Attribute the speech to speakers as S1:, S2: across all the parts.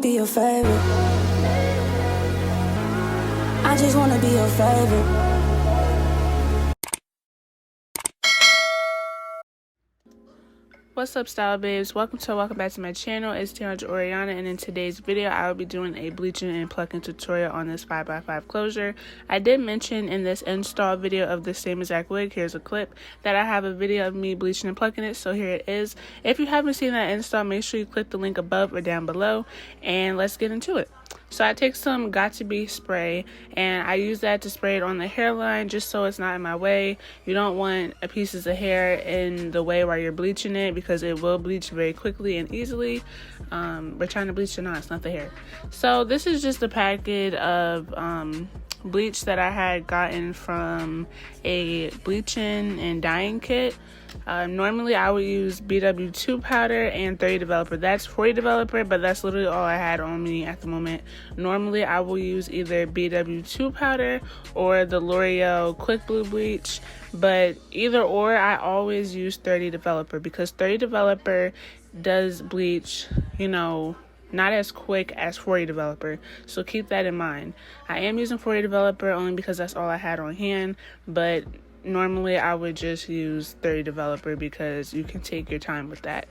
S1: be your favorite. I just wanna be your favorite.
S2: What's up, style babes? Welcome back to my channel. It's Tiandra Oriana, and in today's video I will be doing a bleaching and plucking tutorial on this 5x5 closure. I did mention in this install video of the same exact wig, here's a clip, that I have a video of me bleaching and plucking it, so here it is. If you haven't seen that install, make sure you click the link above or down below, and let's get into it. So I take some Got To Be spray and I use that to spray it on the hairline just so it's not in my way. You don't want pieces of hair in the way while you're bleaching it because it will bleach very quickly and easily. We're trying to bleach the knots, not the hair. So this is just a packet of bleach that I had gotten from a bleaching and dyeing kit. Normally I would use BW2 powder and 30 developer. That's 40 developer, but that's literally all I had on me at the moment. Normally I will use either BW2 powder or the L'Oreal Quick Blue bleach, but either or I always use 30 developer because 30 developer does bleach, you know, not as quick as 40 developer, so keep that in mind. I am using 40 developer only because that's all I had on hand, but normally I would just use 30 developer because you can take your time with that.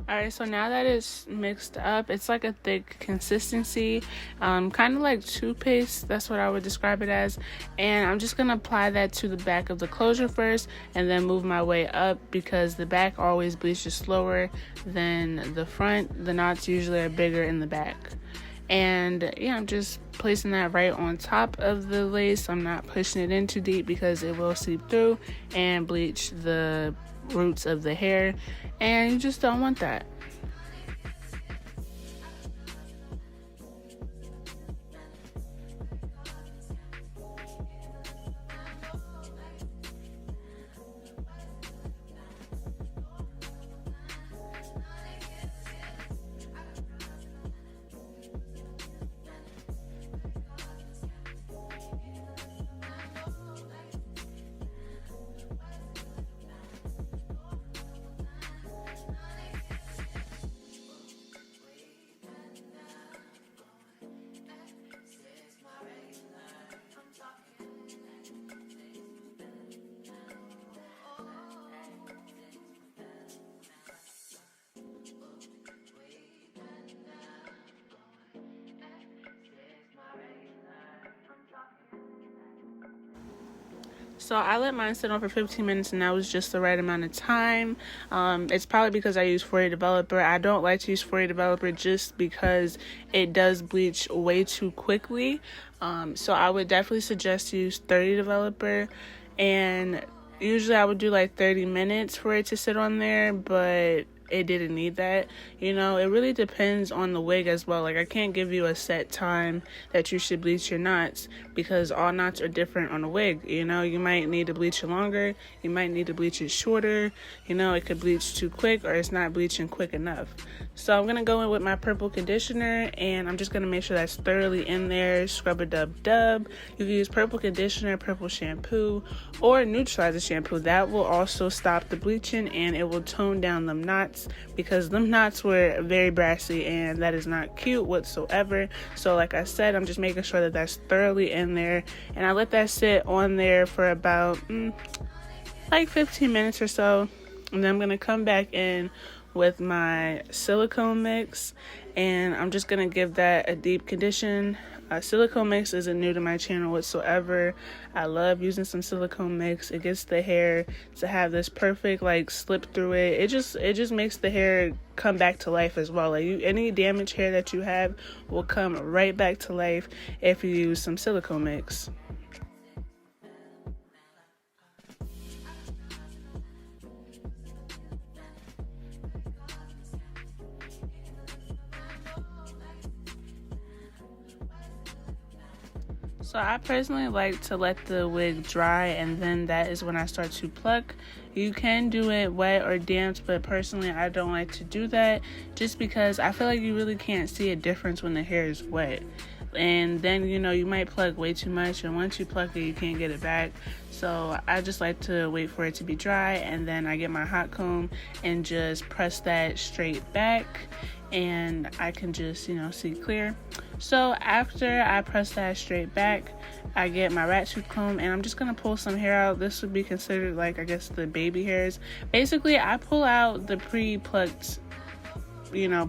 S2: Alright, so now that it's mixed up, it's like a thick consistency, kind of like toothpaste. That's what I would describe it as. And I'm just going to apply that to the back of the closure first and then move my way up because the back always bleaches slower than the front. The knots usually are bigger in the back. And yeah, I'm just placing that right on top of the lace. I'm not pushing it in too deep because it will seep through and bleach the roots of the hair, and you just don't want that. So I let mine sit on for 15 minutes and that was just the right amount of time. It's probably because I use 40 developer. I don't like to use 40 developer just because it does bleach way too quickly. So I would definitely suggest to use 30 developer, and usually I would do like 30 minutes for it to sit on there, but it didn't need that. You know, it really depends on the wig as well. Like, I can't give you a set time that you should bleach your knots because all knots are different on a wig. You know, you might need to bleach it longer, you might need to bleach it shorter. You know, it could bleach too quick or it's not bleaching quick enough. So I'm gonna go in with my purple conditioner and I'm just gonna make sure that's thoroughly in there. Scrub a dub. You can use purple conditioner, purple shampoo, or neutralizer shampoo. That will also stop the bleaching and it will tone down them knots, because them knots were very brassy and that is not cute whatsoever. So like I said, I'm just making sure that that's thoroughly in there, and I let that sit on there for about like 15 minutes or so, and then I'm gonna come back in with my silicone mix and I'm just gonna give that a deep condition. Silicone mix isn't new to my channel whatsoever. I love using some silicone mix. It gets the hair to have this perfect like slip through it. It just makes the hair come back to life as well. Like, any damaged hair that you have will come right back to life if you use some silicone mix. So I personally like to let the wig dry, and then that is when I start to pluck. You can do it wet or damp, but personally I don't like to do that just because I feel like you really can't see a difference when the hair is wet. and then you might pluck way too much, and once you pluck it you can't get it back. So I just like to wait for it to be dry, and then I get my hot comb and just press that straight back, and I can just see clear. So after I press that straight back, I get my rat tooth comb, and I'm just gonna pull some hair out. This would be considered like, I guess, the baby hairs. Basically I pull out the pre-plucked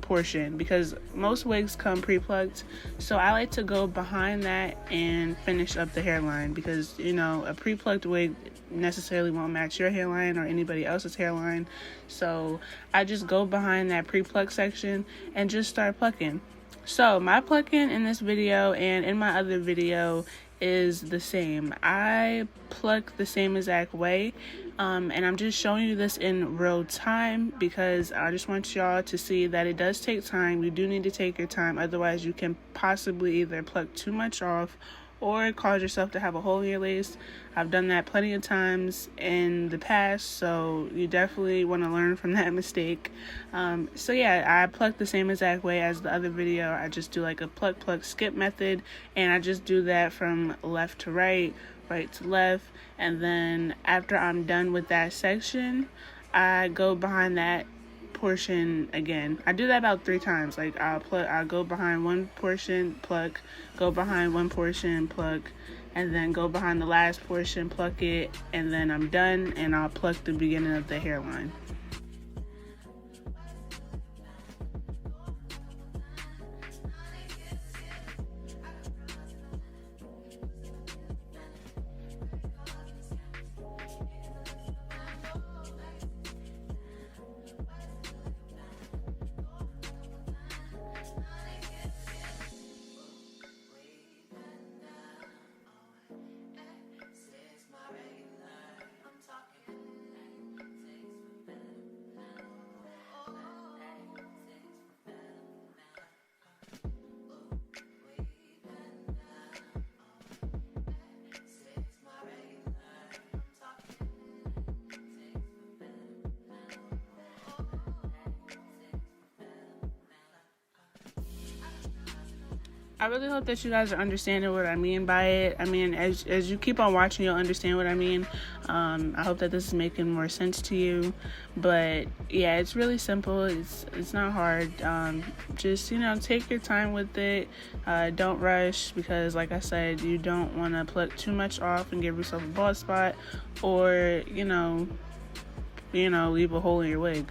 S2: portion, because most wigs come pre-plucked, so I like to go behind that and finish up the hairline, because a pre-plucked wig necessarily won't match your hairline or anybody else's hairline. So I just go behind that pre-plucked section and just start plucking. So my plucking in this video and in my other video is the same. I pluck the same exact way, and I'm just showing you this in real time because I just want y'all to see that it does take time. You do need to take your time, otherwise you can possibly either pluck too much off or cause yourself to have a hole in your lace. I've done that plenty of times in the past, so you definitely want to learn from that mistake. So yeah, I pluck the same exact way as the other video. I just do like a pluck skip method, and I just do that from left to right, right to left, and then after I'm done with that section, I go behind that portion again. I do that about 3 times. Like I'll go behind one portion, pluck, go behind one portion, pluck, and then go behind the last portion, pluck it, and then I'm done, and I'll pluck the beginning of the hairline. I really hope that you guys are understanding what I mean by it. I mean, as you keep on watching, you'll understand what I mean. I hope that this is making more sense to you. But yeah, it's really simple. It's not hard. Just take your time with it. Don't rush, because like I said, you don't want to pluck too much off and give yourself a bald spot, or leave a hole in your wig.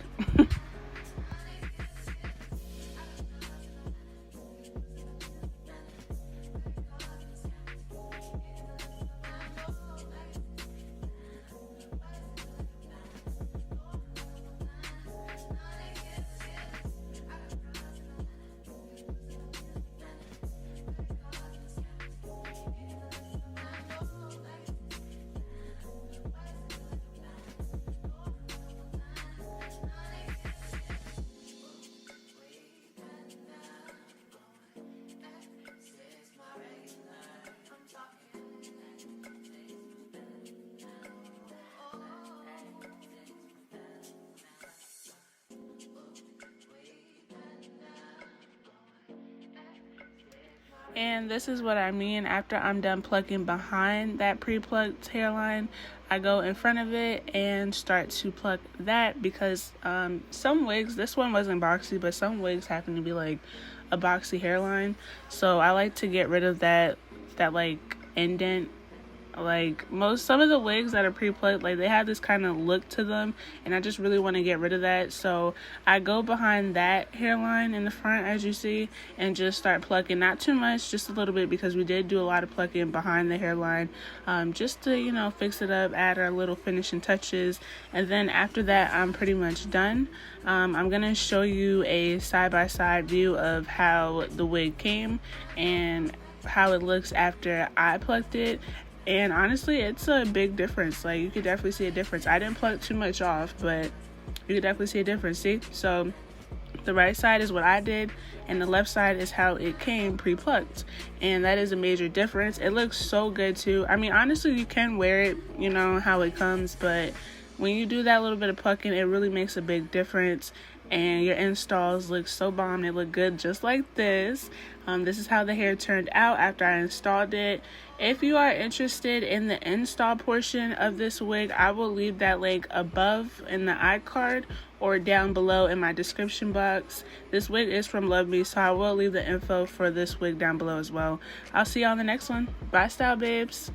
S2: And this is what I mean. After I'm done plucking behind that pre-plucked hairline, I go in front of it and start to pluck that, because some wigs, this one wasn't boxy, but some wigs happen to be like a boxy hairline. So I like to get rid of that like indent. Like some of the wigs that are pre-plucked, like they have this kind of look to them, and I just really want to get rid of that. So I go behind that hairline in the front, as you see, and just start plucking. Not too much, just a little bit, because we did do a lot of plucking behind the hairline, just to fix it up, add our little finishing touches. And then after that, I'm pretty much done. I'm gonna show you a side-by-side view of how the wig came and how it looks after I plucked it. And honestly, it's a big difference. Like, you could definitely see a difference. I didn't pluck too much off, but you could definitely see a difference. See? So the right side is what I did, and the left side is how it came pre-plucked. And that is a major difference. It looks so good too. I mean, honestly, you can wear it, how it comes, but When you do that little bit of plucking, it really makes a big difference, and your installs look so bomb. They look good just like this. This is how the hair turned out after I installed it. If you are interested in the install portion of this wig, I will leave that link above in the iCard or down below in my description box. This wig is from Love Me, so I will leave the info for this wig down below as well. I'll see you on the next one. Bye, style babes.